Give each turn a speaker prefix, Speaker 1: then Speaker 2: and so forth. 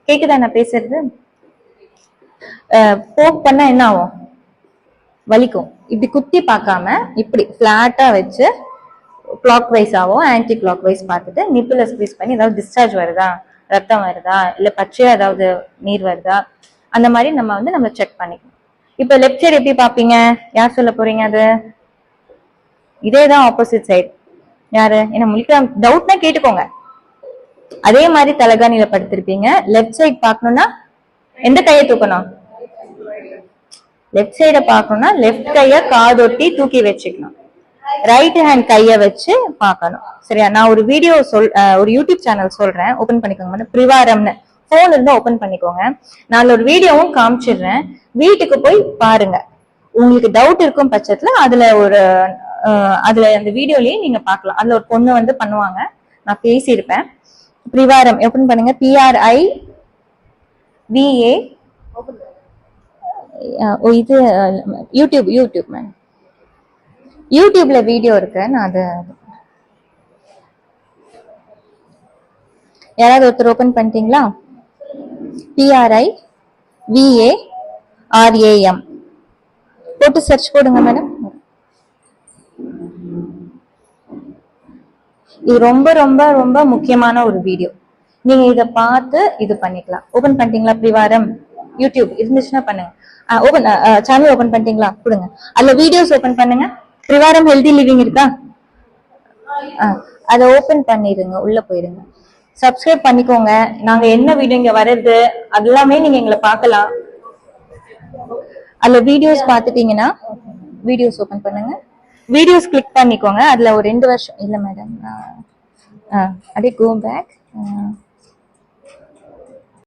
Speaker 1: கேக்குதா நான் பேசுறது? போக் பண்ணா என்ன ஆகும்? வலிக்கும். இப்படி குத்தி பார்க்காம இப்படி பிளாட்டா வச்சு கிளாக் வைஸ் ஆகும், ஆன்டி கிளாக் வைஸ் பார்த்துட்டு நிப்பில் ஸ்குவீஸ் பண்ணி ஏதாவது டிஸ்சார்ஜ் வருதா, ரத்தம் வருதா, இல்ல பச்சையா ஏதாவது நீர் வருதா, அந்த மாதிரி நம்ம செக் பண்ணிக்கணும். இப்ப லெஃப்ட் சைடு எப்படி பாப்பீங்க? யார் சொல்ல போறீங்க? அது இதேதான் ஆப்போசிட் சைடு. யாரு என்ன முழிக்க டவுட்னா கேட்டுக்கோங்க. அதே மாதிரி தலகாணியில படுத்திருப்பீங்க. லெஃப்ட் சைடு பாக்கணும்னா எந்த கையை தூக்கணும்? லெஃப்ட் சைட பாக்கணும்னா லெஃப்ட் கைய காதொட்டி தூக்கி வச்சுக்கணும். ரைட் ஹேண்ட் கைய வச்சு பார்க்கணும். சரியா? நான் ஒரு வீடியோ ஒரு யூடியூப் சேனல் சொல்றேன், ஓபன் பண்ணிக்கோங்க. பிரிவாரம்னு போன் இருந்தா ஓபன் பண்ணிக்கோங்க. நான் ஒரு வீடியோவும் காமிச்சிடுறேன், வீட்டுக்கு போய் பாருங்க. உங்களுக்கு டவுட் இருக்கும் பட்சத்துல அதுல அந்த வீடியோலயே நீங்க பாக்கலாம். அதுல ஒரு பொண்ணு வந்து பண்ணுவாங்க, நான் பேசியிருப்பேன். பிரிவாரம் ஓபன் பண்ணுங்க. PRIVA. இது யூடியூப் மேம். யூடியூப்ல வீடியோ இருக்கு. நான் அதை யாராவது ஒருத்தர் ஓபன் பண்ணிட்டீங்களா? PRIVARAM போட்டு சர்ச் போடுங்க மேடம். இது ரொம்ப ரொம்ப ரொம்ப முக்கியமான ஒரு வீடியோ. நீங்க இத பார்த்து இது பண்ணிக்கலாம். ஓபன் பண்ணிட்டீங்களா? பிரிவாரம் யூடியூப் இருந்துச்சுன்னா பண்ணுங்க. ஓபன் சேனல் ஓபன் பண்ணிட்டீங்களா? கொடுங்க. அதுல வீடியோஸ் ஓபன் பண்ணுங்க. பிரிவாரம் ஹெல்தி லிவிங் இருக்கா? அதை ஓபன் பண்ணிடுங்க, உள்ள போயிருங்க. சப்ஸ்கிரைப் பண்ணிக்கோங்க. நாங்க என்ன வீடியோ இங்க வருது அதெல்லாமே நீங்க எங்களை பார்க்கலாம். அதுல வீடியோஸ் பார்த்துட்டீங்கன்னா வீடியோஸ் ஓபன் பண்ணுங்க. வீடியோஸ் கிளிக் பண்ணிக்கோங்க. அதுல ஒரு 2 வருஷம் இல்ல மேடம், அப்படியே கோ பேக்.